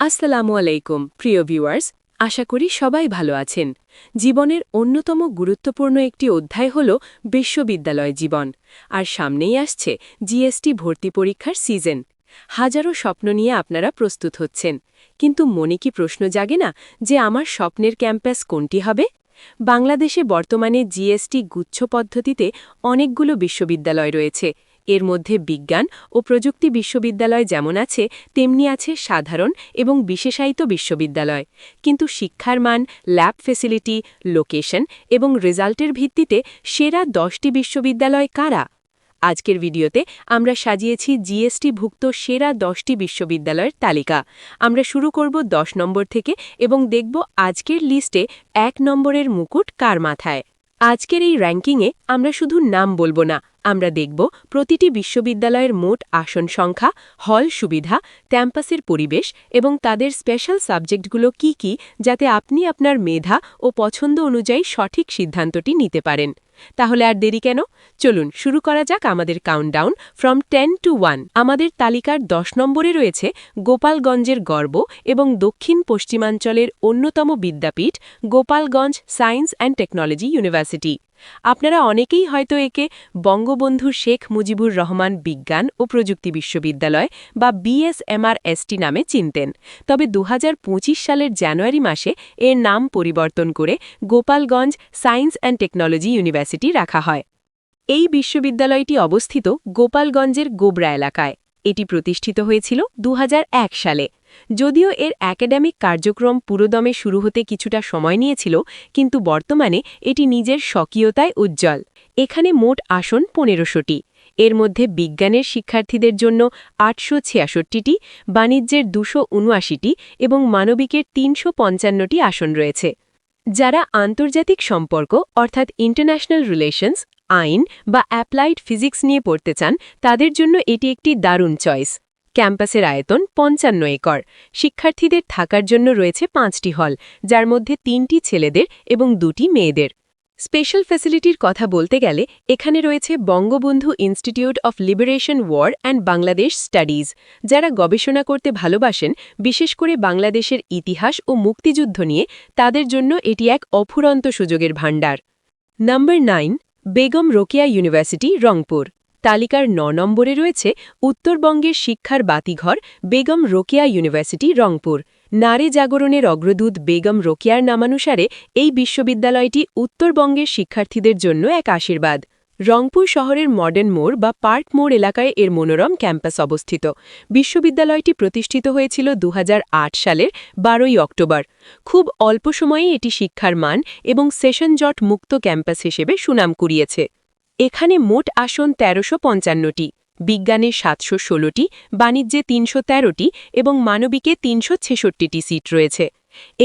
আসসালামু আলাইকুম প্রিয় ভিউয়ার্স, আশা করি সবাই ভালো আছেন। জীবনের অন্যতম গুরুত্বপূর্ণ একটি অধ্যায় হল বিশ্ববিদ্যালয় জীবন, আর সামনেই আসছে জিএসটি ভর্তি পরীক্ষার সিজন। হাজারো স্বপ্ন নিয়ে আপনারা প্রস্তুত হচ্ছেন, কিন্তু মনে কি প্রশ্ন জাগে না যে আমার স্বপ্নের ক্যাম্পাস কোনটি হবে? বাংলাদেশে বর্তমানে জিএসটি গুচ্ছ পদ্ধতিতে অনেকগুলো বিশ্ববিদ্যালয় রয়েছে। এর মধ্যে বিজ্ঞান ও প্রযুক্তি বিশ্ববিদ্যালয় যেমন আছে, তেমনি আছে সাধারণ এবং বিশেষায়িত বিশ্ববিদ্যালয়। কিন্তু শিক্ষার মান, ল্যাব ফ্যাসিলিটি, লোকেশন এবং রেজাল্টের ভিত্তিতে সেরা 10টি বিশ্ববিদ্যালয় কারা? আজকের ভিডিওতে আমরা সাজিয়েছি জিএসটি-ভুক্ত সেরা 10টি বিশ্ববিদ্যালয়ের তালিকা। আমরা শুরু করব 10 নম্বর থেকে এবং দেখব আজকের লিস্টে 1 নম্বরের মুকুট কার মাথায়। আজকের এই র্যাঙ্কিংয়ে আমরা শুধু নাম বলবো না, আমরা দেখব প্রতিটি বিশ্ববিদ্যালয়ের মোট আসন সংখ্যা, হল সুবিধা, ক্যাম্পাসের পরিবেশ এবং তাদের স্পেশাল সাবজেক্টগুলো কি কি, যাতে আপনি আপনার মেধা ও পছন্দ অনুযায়ী সঠিক সিদ্ধান্তটি নিতে পারেন। তাহলে আর দেরি কেন, চলুন শুরু করা যাক আমাদের কাউন্টডাউন ফ্রম 10 to 1। আমাদের তালিকার 10 নম্বরে রয়েছে গোপালগঞ্জের গর্ব এবং দক্ষিণ পশ্চিমাঞ্চলের অন্যতম বিদ্যাপীঠ Gopalganj science and technology university. আপনারা অনেকেই হয়তো একে বঙ্গবন্ধু শেখ মুজিবুর রহমান বিজ্ঞান ও প্রযুক্তি বিশ্ববিদ্যালয় বা বিএসএমআরএসটি নামে চিনতেন। তবে 2025 সালের জানুয়ারি মাসে এর নাম পরিবর্তন করে Gopalganj science and technology university রাখা হয়। এই বিশ্ববিদ্যালয়টি অবস্থিত গোপালগঞ্জের গোবরা এলাকায়। এটি প্রতিষ্ঠিত হয়েছিল 2001 সালে। যদিও এর একাডেমিক কার্যক্রম পুরোদমে শুরু হতে কিছুটা সময় নিয়েছিল, কিন্তু বর্তমানে এটি নিজের স্বকীয়তায় উজ্জ্বল। এখানে মোট আসন 1500টি। এর মধ্যে বিজ্ঞানের শিক্ষার্থীদের জন্য 866টি, বাণিজ্যের 279টি এবং মানবিকের 355টি আসন রয়েছে। যারা আন্তর্জাতিক সম্পর্ক অর্থাৎ ইন্টারন্যাশনাল রিলেশনস, আইন বা অ্যাপ্লাইড ফিজিক্স নিয়ে পড়তে চান, তাদের জন্য এটি একটি দারুণ চয়েস। ক্যাম্পাসের আয়তন 55 একর। শিক্ষার্থীদের থাকার জন্য রয়েছে 5টি হল, যার মধ্যে 3টি ছেলেদের এবং 2টি মেয়েদের। স্পেশাল ফ্যাসিলিটির কথা বলতে গেলে এখানে রয়েছে Bangabandhu Institute of Liberation War and Bangladesh Studies. যারা গবেষণা করতে ভালোবাসেন, বিশেষ করে বাংলাদেশের ইতিহাস ও মুক্তিযুদ্ধ নিয়ে, তাদের জন্য এটি এক অফুরন্ত সুযোগের ভাণ্ডার। Number 9, Begum Rokeya university, Rangpur. তালিকার 9 নম্বরে রয়েছে উত্তরবঙ্গের শিক্ষার বাতিঘর বেগম রোকেয়া ইউনিভার্সিটি, রংপুর। নারী জাগরণের অগ্রদূত বেগম রোকেয়ার নামানুসারে এই বিশ্ববিদ্যালয়টি উত্তরবঙ্গের শিক্ষার্থীদের জন্য এক আশীর্বাদ। রংপুর শহরের মডার্ন মোড় বা পার্ক মোড় এলাকায় এর মনোরম ক্যাম্পাস অবস্থিত। বিশ্ববিদ্যালয়টি প্রতিষ্ঠিত হয়েছিল 2008 সালের 12 অক্টোবর। খুব অল্প সময়েই এটি শিক্ষার মান এবং সেশন জট মুক্ত ক্যাম্পাস হিসেবে সুনাম কুড়িয়েছে। এখানে মোট আসন 1355টি, বিজ্ঞানে 716টি, বাণিজ্যে 313টি এবং মানবিকে 366টি সিট রয়েছে।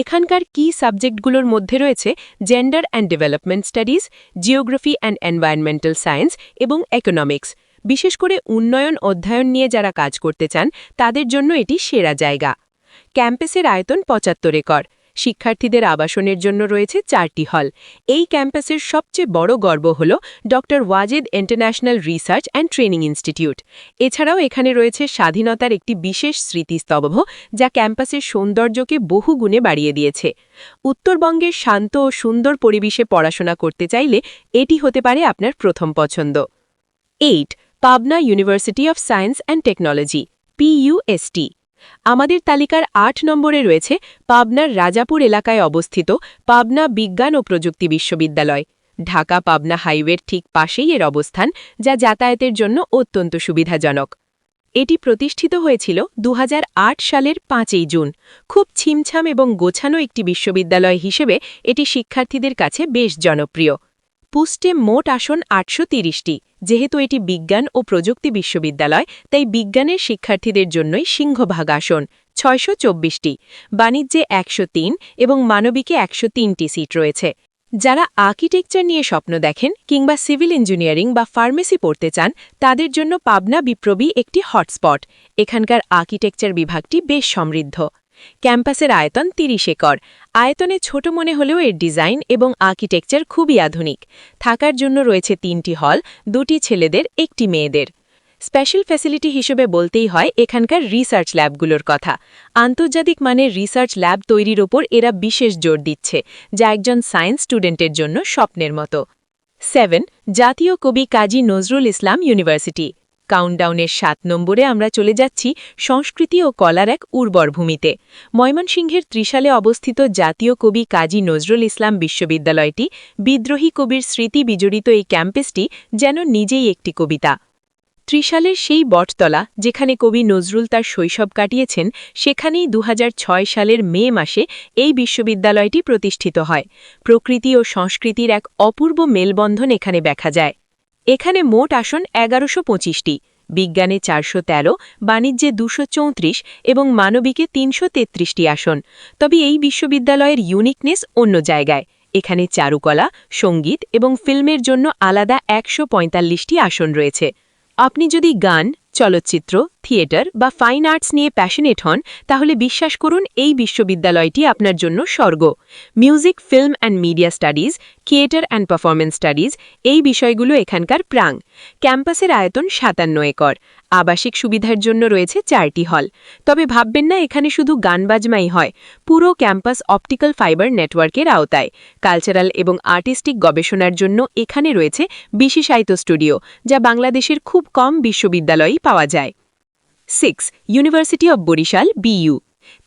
এখানকার কি সাবজেক্টগুলোর মধ্যে রয়েছে gender and development studies, geography and environmental science এবং ইকোনমিক্স। বিশেষ করে উন্নয়ন অধ্যয়ন নিয়ে যারা কাজ করতে চান, তাদের জন্য এটি সেরা জায়গা। ক্যাম্পাসের আয়তন 75 একর। শিক্ষার্থীদের আবাসনের জন্য রয়েছে 4টি হল। এই ক্যাম্পাসের সবচেয়ে বড় গর্ব হল ড Wazed International Research and Training Institute. এছাড়াও এখানে রয়েছে স্বাধীনতার একটি বিশেষ স্মৃতিস্তম্ভ, যা ক্যাম্পাসের সৌন্দর্যকে বহুগুণে বাড়িয়ে দিয়েছে। উত্তরবঙ্গের শান্ত ও সুন্দর পরিবেশে পড়াশোনা করতে চাইলে এটি হতে পারে আপনার প্রথম পছন্দ। 8, Pabna university of science and technology, PUST. আমাদের তালিকার 8 নম্বরে রয়েছে পাবনার রাজাপুর এলাকায় অবস্থিত পাবনা বিজ্ঞান ও প্রযুক্তি বিশ্ববিদ্যালয়। ঢাকা পাবনা হাইওয়ের ঠিক পাশেই এর অবস্থান, যা যাতায়াতের জন্য অত্যন্ত সুবিধাজনক। এটি প্রতিষ্ঠিত হয়েছিল 2008 সালের 5 জুন। খুব ছিমছাম এবং গোছানো একটি বিশ্ববিদ্যালয় হিসেবে এটি শিক্ষার্থীদের কাছে বেশ জনপ্রিয়। পুস্টে মোট আসন 830টি। যেহেতু এটি বিজ্ঞান ও প্রযুক্তি বিশ্ববিদ্যালয়, তাই বিজ্ঞানের শিক্ষার্থীদের জন্যই সিংহভাগ আসন 624টি, বাণিজ্যে 103 এবং মানবিকে 103টি সিট রয়েছে। যারা আর্কিটেকচার নিয়ে স্বপ্ন দেখেন কিংবা সিভিল ইঞ্জিনিয়ারিং বা ফার্মেসি পড়তে চান, তাদের জন্য পাবনা বিপ্লবী একটি হটস্পট। এখানকার আর্কিটেকচার বিভাগটি বেশ সমৃদ্ধ। ক্যাম্পাসের আয়তন 30 একর। আয়তনে ছোট মনে হলেও এর ডিজাইন এবং আর্কিটেকচার খুবই আধুনিক। থাকার জন্য রয়েছে 3টি হল, 2টি ছেলেদের, 1টি মেয়েদের। স্পেশাল ফ্যাসিলিটি হিসেবে বলতেই হয় এখানকার রিসার্চ ল্যাবগুলোর কথা। আন্তর্জাতিক মানের রিসার্চ ল্যাব তৈরির ওপর এরা বিশেষ জোর দিচ্ছে, যা একজন সায়েন্স স্টুডেন্টের জন্য স্বপ্নের মতো। 7. জাতীয় কবি কাজী নজরুল ইসলাম ইউনিভার্সিটি। কাউন্টডাউনের 7 নম্বরে আমরা চলে যাচ্ছি সংস্কৃতি ও কলার এক উর্বর ভূমিতে। ময়মনসিংহের ত্রিশালে অবস্থিত জাতীয় কবি কাজী নজরুল ইসলাম বিশ্ববিদ্যালয়টি বিদ্রোহী কবির স্মৃতি বিজড়িত এই ক্যাম্পাসটি যেন নিজেই একটি কবিতা। ত্রিশালের সেই বটতলা যেখানে কবি নজরুল তার শৈশব কাটিয়েছেন, সেখানেই 2006 সালের মে মাসে এই বিশ্ববিদ্যালয়টি প্রতিষ্ঠিত হয়। প্রকৃতি ও সংস্কৃতির এক অপূর্ব মেলবন্ধন এখানে দেখা যায়। এখানে মোট আসন 1125টি, বিজ্ঞানে 413, বাণিজ্যে 234 এবং মানবিকে 333টি আসন। তবে এই বিশ্ববিদ্যালয়ের ইউনিকনেস অন্য জায়গায়। এখানে চারুকলা, সঙ্গীত এবং ফিল্মের জন্য আলাদা 145টি আসন রয়েছে। আপনি যদি গান, চলচ্চিত্র, থিয়েটার বা ফাইন আর্টস নিয়ে প্যাশনেট হন, তাহলে বিশ্বাস করুন এই বিশ্ববিদ্যালয়টি আপনার জন্য স্বর্গ। Music, film and media studies, theatre and performance studies, এই বিষয়গুলো এখানকার প্রাণ। ক্যাম্পাসের আয়তন 57 একর। আবাসিক সুবিধার জন্য রয়েছে 4টি হল। তবে ভাববেন না এখানে শুধু গানবাজমাই হয়। পুরো ক্যাম্পাস অপটিক্যাল ফাইবার নেটওয়ার্কের আওতায়। কালচারাল এবং আর্টিস্টিক গবেষণার জন্য এখানে রয়েছে বিশেষায়িত স্টুডিও, যা বাংলাদেশের খুব কম বিশ্ববিদ্যালয়েই পাওয়া যায়। 6. University of Barishal, BU.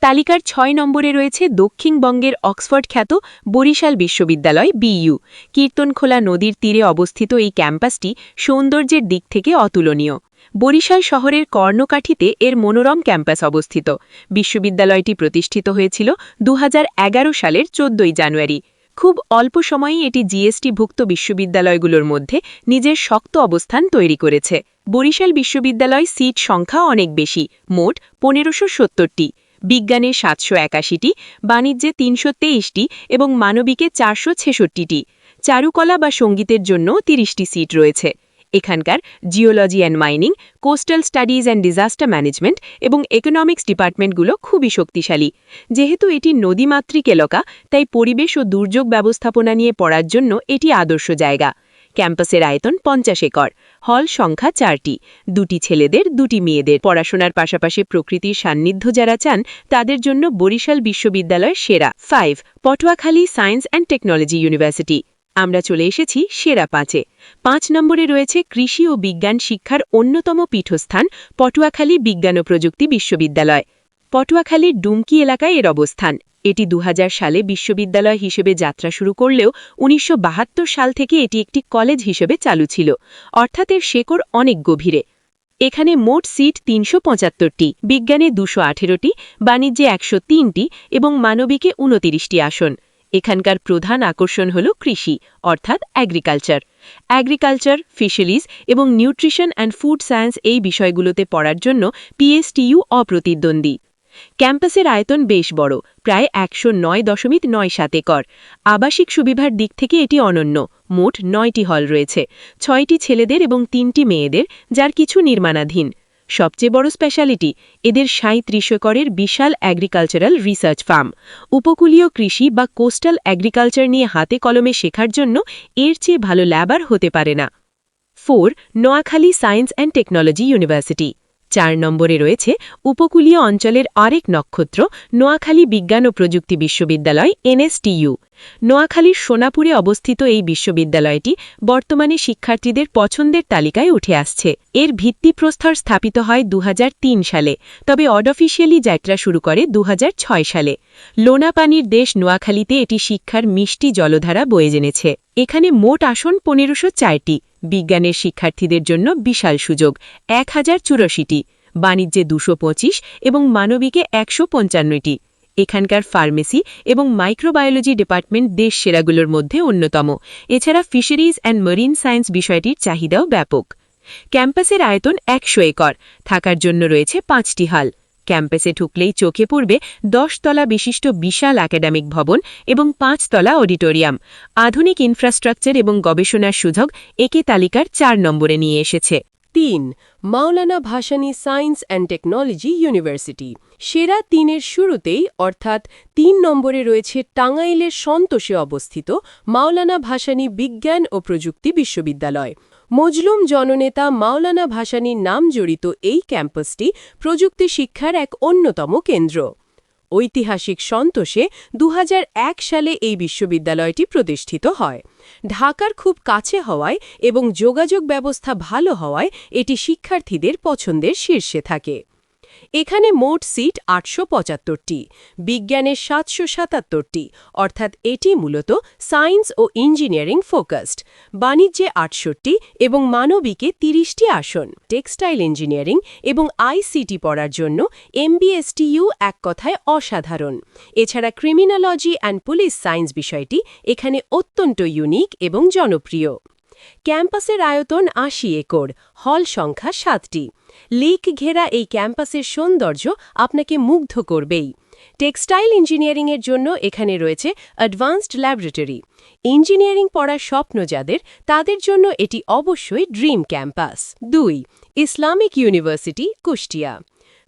তালিকার 6 নম্বরে রয়েছে দক্ষিণবঙ্গের অক্সফোর্ড খ্যাত বরিশাল বিশ্ববিদ্যালয়, বিইউ। কীর্তনখোলা নদীর তীরে অবস্থিত এই ক্যাম্পাসটি সৌন্দর্যের দিক থেকে অতুলনীয়। বরিশাল শহরের কর্ণকাঠিতে এর মনোরম ক্যাম্পাস অবস্থিত। বিশ্ববিদ্যালয়টি প্রতিষ্ঠিত হয়েছিল 2011 সালের 14 জানুয়ারি। খুব অল্প সময়েই এটি জিএসটি-ভুক্ত বিশ্ববিদ্যালয়গুলোর মধ্যে নিজের শক্ত অবস্থান তৈরি করেছে। বরিশাল বিশ্ববিদ্যালয় সিট সংখ্যা অনেক বেশি, মোট 1570টি, বিজ্ঞানে 781টি, বাণিজ্যে 323টি এবং মানবিকে 466টি। চারুকলা বা সঙ্গীতের জন্য 30টি সিট রয়েছে। এখানকার geology and mining, coastal studies and disaster management এবং ইকোনমিক্স ডিপার্টমেন্টগুলো খুবই শক্তিশালী। যেহেতু এটি নদীমাতৃক এলাকা, তাই পরিবেশ ও দুর্যোগ ব্যবস্থাপনা নিয়ে পড়ার জন্য এটি আদর্শ জায়গা। ক্যাম্পাসের আয়তন 50 একর। হল সংখ্যা 4টি, 2টি ছেলেদের, 2টি মেয়েদের। পড়াশোনার পাশাপাশি প্রকৃতির সান্নিধ্য যারা চান, তাদের জন্য বরিশাল বিশ্ববিদ্যালয় সেরা। 5. Patuakhali science and technology university. আমরা চলে এসেছি সেরা 5-এ। 5 নম্বরে রয়েছে কৃষি ও বিজ্ঞান শিক্ষার অন্যতম পীঠস্থান পটুয়াখালী বিজ্ঞান ও প্রযুক্তি বিশ্ববিদ্যালয়। পটুয়াখালীর ডুমকি এলাকায় এর অবস্থান। এটি 2000 সালে বিশ্ববিদ্যালয় হিসেবে যাত্রা শুরু করলেও 1972 সাল থেকে এটি একটি কলেজ হিসেবে চালু ছিল, অর্থাৎ এর শেকড় অনেক গভীরে। এখানে মোট সিট 375টি, বিজ্ঞানে 218টি, বাণিজ্যে 103টি এবং মানবিকে 29টি আসন। এখানকার প্রধান আকর্ষণ হল কৃষি, অর্থাৎ অ্যাগ্রিকালচার, ফিশারিজ এবং নিউট্রিশন অ্যান্ড ফুড সায়েন্স, এই বিষয়গুলোতে পড়ার জন্য পিএসটিইউ অপ্রতিদ্বন্দ্বী। ক্যাম্পাসের আয়তন বেশ বড়, প্রায় 109.97 একর। আবাসিক সুবিধার দিক থেকে এটি অনন্য। মোট 9টি হল রয়েছে, 6টি ছেলেদের এবং 3টি মেয়েদের, যার কিছু নির্মাণাধীন। সবচেয়ে বড় স্পেশালিটি, এদের 37 একরের বিশাল অ্যাগ্রিকালচারাল রিসার্চ ফার্ম। উপকূলীয় কৃষি বা কোস্টাল অ্যাগ্রিকালচার নিয়ে হাতে কলমে শেখার জন্য এর চেয়ে ভালো ল্যাব আর হতে পারে না। 4. Noakhali science and technology university. 4 নম্বরে রয়েছে উপকূলীয় অঞ্চলের আরেক নক্ষত্র, নোয়াখালী বিজ্ঞান ও প্রযুক্তি বিশ্ববিদ্যালয়, এনএসটিইউ। নোয়াখালীর সোনাপুরে অবস্থিত এই বিশ্ববিদ্যালয়টি বর্তমানে শিক্ষার্থীদের পছন্দের তালিকায় উঠে আসছে। এর ভিত্তিপ্রস্তর স্থাপিত হয় 2003 সালে, তবে অনঅফিশিয়ালি যাত্রা শুরু করে 2006 সালে। লোনাপানির দেশ নোয়াখালীতে এটি শিক্ষার মিষ্টি জলধারা বয়ে জেনেছে। এখানে মোট আসন 1504টি, বিজ্ঞানের শিক্ষার্থীদের জন্য বিশাল সুযোগ 1084টি, বাণিজ্যে 225 এবং মানবিকে 155টি। এখানকার ফার্মেসি এবং মাইক্রোবায়োলজি ডিপার্টমেন্ট দেশ সেরাগুলোর মধ্যে অন্যতম। এছাড়া ফিশারিজ অ্যান্ড মেরিন সায়েন্স বিষয়টির চাহিদাও ব্যাপক। ক্যাম্পাসের আয়তন 100 একর। থাকার জন্য রয়েছে 5টি হল। ক্যাম্পাসে ঢুকলেই চোখে পড়বে 10 তলা বিশিষ্ট বিশাল একাডেমিক ভবন এবং 5 তলা অডিটোরিয়াম। আধুনিক ইনফ্রাস্ট্রাকচার এবং গবেষণার সুযোগ একে তালিকার 4 নম্বরে নিয়ে এসেছে। 3. Maulana Bhasani science and technology university. সেরা 3-এর শুরুতেই, অর্থাৎ 3 নম্বরে রয়েছে টাঙ্গাইলের সন্তোষে অবস্থিত মাওলানা ভাসানী বিজ্ঞান ও প্রযুক্তি বিশ্ববিদ্যালয়। মজলুম জননেতা মাওলানা ভাসানীর নাম জড়িত এই ক্যাম্পাসটি প্রযুক্তি শিক্ষার এক অন্যতম কেন্দ্র। ঐতিহাসিক সন্তোষে ২০০১ সালে এই বিশ্ববিদ্যালয়টি প্রতিষ্ঠিত হয়। ঢাকার খুব কাছে হওয়ায় এবং যোগাযোগ ব্যবস্থা ভালো হওয়ায় এটি শিক্ষার্থীদের পছন্দের শীর্ষে থাকে। এখানে মোট সিট ৮৭৫টি, বিজ্ঞানের ৭৭৭টি, অর্থাৎ এটি মূলত সায়েন্স ও ইঞ্জিনিয়ারিং ফোকাসড, বাণিজ্যে ৬৮টি এবং মানবিকে ৩০টি আসন। টেক্সটাইল ইঞ্জিনিয়ারিং এবং আইসিটি পড়ার জন্য এমবিএসটিইউ এক কথায় অসাধারণ। এছাড়া ক্রিমিনোলজি অ্যান্ড পুলিশ সায়েন্স বিষয়টি এখানে অত্যন্ত ইউনিক এবং জনপ্রিয়। ক্যাম্পাসের আয়তন ৮০ একর, হল সংখ্যা ৭টি। লেক ঘেরা এই ক্যাম্পাসের সৌন্দর্য আপনাকে মুগ্ধ করবেই। টেক্সটাইল ইঞ্জিনিয়ারিংয়ের জন্য এখানে রয়েছে অ্যাডভান্সড ল্যাবরেটরি। ইঞ্জিনিয়ারিং পড়ার স্বপ্ন যাদের, তাদের জন্য এটি অবশ্যই dream campus. ২. Islamic university, Kushtia.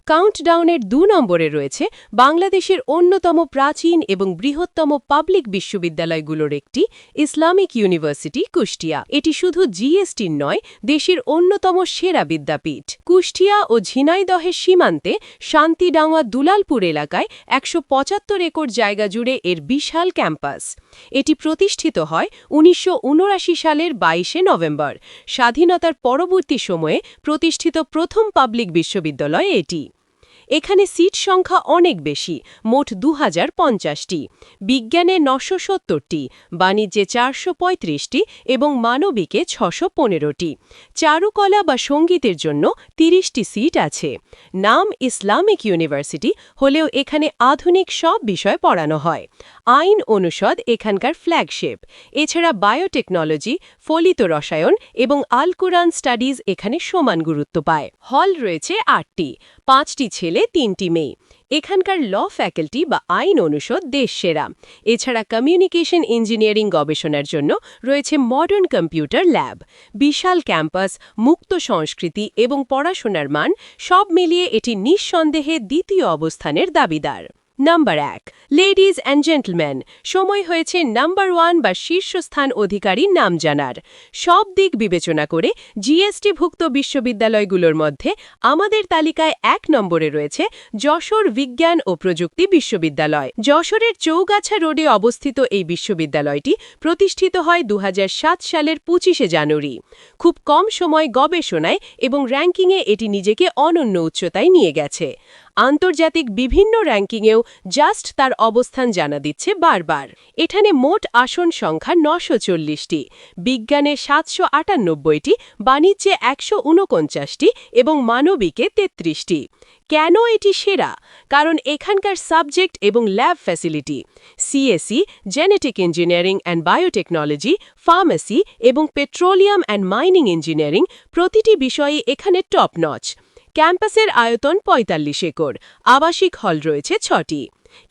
কাউন্টডাউনের ২ নম্বরে রয়েছে বাংলাদেশের অন্যতম প্রাচীন এবং বৃহত্তম পাবলিক বিশ্ববিদ্যালয়গুলোর একটি ইসলামিক ইউনিভার্সিটি, কুষ্টিয়া। এটি শুধু জিএসটির নয়, দেশের অন্যতম সেরা বিদ্যাপীঠ। কুষ্টিয়া ও ঝিনাইদহের সীমান্তে শান্তিডাঙ্গা দুলালপুর এলাকায় ১৭৫ একর জায়গা জুড়ে এর বিশাল ক্যাম্পাস। এটি প্রতিষ্ঠিত হয় ১৯৭৯ সালের ২২শে নভেম্বর। স্বাধীনতার পরবর্তী সময়ে প্রতিষ্ঠিত প্রথম পাবলিক বিশ্ববিদ্যালয় এটি। এখানে সিট সংখ্যা অনেক বেশি, মোট ২০৫০টি, বিজ্ঞানে ৯৭০টি, বাণিজ্যে ৪৩৫টি এবং মানবিকে ৬১৫টি। চারুকলা বা সঙ্গীতের জন্য ৩০টি সিট আছে। নাম ইসলামিক ইউনিভার্সিটি হলেও এখানে আধুনিক সব বিষয় পড়ানো হয়। আইন অনুষদ এখানকার ফ্ল্যাগশিপ। এছাড়া বায়োটেকনোলজি, ফলিত রসায়ন এবং আল কুরআন স্টাডিজ এখানে সমান গুরুত্ব পায়। হল রয়েছে ৮টি, ৫টি ছেলে ৩টি মেয়ে। এখানকার ল ফ্যাকাল্টি বা আইন অনুষদ দেশ সেরা। এছাড়া কমিউনিকেশন ইঞ্জিনিয়ারিং গবেষণার জন্য রয়েছে মডার্ন কম্পিউটার ল্যাব। বিশাল ক্যাম্পাস, মুক্ত সংস্কৃতি এবং পড়াশোনার মান সব মিলিয়ে এটি নিঃসন্দেহে দ্বিতীয় অবস্থানের দাবিদার। নাম্বার ১. লেডিজ অ্যান্ড জেন্টলম্যান, সময় হয়েছে নাম্বার 1 বা শীর্ষস্থান অধিকারী নাম জানার। সব দিক বিবেচনা করে জিএসটিভুক্ত বিশ্ববিদ্যালয়গুলোর মধ্যে আমাদের তালিকায় ১ নম্বরে রয়েছে যশোর বিজ্ঞান ও প্রযুক্তি বিশ্ববিদ্যালয়। যশোরের চৌগাছা রোডে অবস্থিত এই বিশ্ববিদ্যালয়টি প্রতিষ্ঠিত হয় ২০০৭ সালের ২৫শে জানুয়ারি। খুব কম সময় গবেষণায় এবং র্যাঙ্কিংয়ে এটি নিজেকে অনন্য উচ্চতায় নিয়ে গেছে। আন্তর্জাতিক বিভিন্ন র্যাঙ্কিংয়েও জাস্ট তার অবস্থান জানা দিচ্ছে বারবার। এখানে মোট আসন সংখ্যা ৯৪০টি, বিজ্ঞানে ৭৯৮টি, বাণিজ্যে ১৪৯টি এবং মানবিকে ৩৩টি। কেন এটি সেরা? কারণ এখানকার সাবজেক্ট এবং lab facility, CSE, genetic engineering and biotechnology, pharmacy এবং পেট্রোলিয়াম অ্যান্ড মাইনিং ইঞ্জিনিয়ারিং প্রতিটি বিষয়ে এখানে টপ নচ। ক্যাম্পাসের আয়তন ৪৫ একর, আবাসিক হল রয়েছে ৬টি।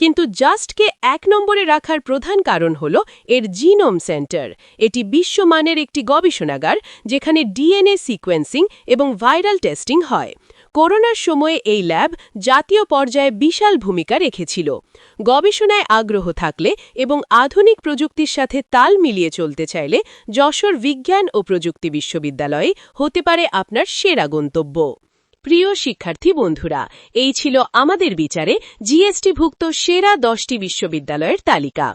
কিন্তু জাস্টকে ১ নম্বরে রাখার প্রধান কারণ হল এর জিনোম সেন্টার। এটি বিশ্বমানের একটি গবেষণাগার যেখানে ডিএনএ সিকোয়েন্সিং এবং ভাইরাল টেস্টিং হয়। করোনার সময়ে এই ল্যাব জাতীয় পর্যায়ে বিশাল ভূমিকা রেখেছিল। গবেষণায় আগ্রহ থাকলে এবং আধুনিক প্রযুক্তির সাথে তাল মিলিয়ে চলতে চাইলে যশোর বিজ্ঞান ও প্রযুক্তি বিশ্ববিদ্যালয় হতে পারে আপনার সেরা গন্তব্য। প্রিয় শিক্ষার্থী বন্ধুরা, এই ছিল আমাদের বিচারে জিএসটিভুক্ত সেরা 10টি বিশ্ববিদ্যালয়ের তালিকা।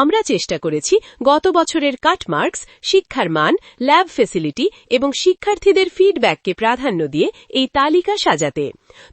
আমরা চেষ্টা করেছি গত বছরের কাটমার্কস, শিক্ষার মান, ল্যাব ফ্যাসিলিটি এবং শিক্ষার্থীদের ফিডব্যাককে প্রাধান্য দিয়ে এই তালিকা সাজাতে।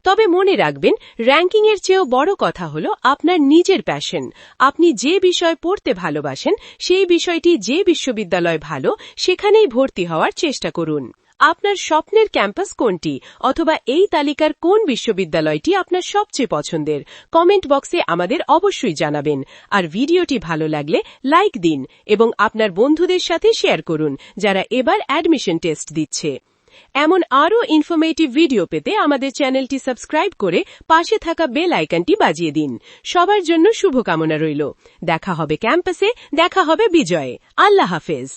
তবে মনে রাখবেন, র্যাঙ্কিংয়ের চেয়েও বড় কথা হল আপনার নিজের প্যাশন। আপনি যে বিষয় পড়তে ভালোবাসেন, সেই বিষয়টি যে বিশ্ববিদ্যালয় ভালো, সেখানেই ভর্তি হওয়ার চেষ্টা করুন। আপনার স্বপ্নের ক্যাম্পাস কোনটি, অথবা এই তালিকার কোন বিশ্ববিদ্যালয়টি আপনার সবচেয়ে পছন্দের? কমেন্ট বক্সে আমাদের অবশ্যই জানাবেন। আর ভিডিওটি ভালো লাগলে লাইক দিন এবং আপনার বন্ধুদের সাথে শেয়ার করুন যারা এবার অ্যাডমিশন টেস্ট দিচ্ছে। এমন আরও ইনফরমেটিভ ভিডিও পেতে আমাদের চ্যানেলটি সাবস্ক্রাইব করে পাশে থাকা বেল আইকনটি বাজিয়ে দিন। সবার জন্য শুভকামনা রইল। দেখা হবে ক্যাম্পাসে, দেখা হবে বিজয়ে। আল্লাহ হাফেজ।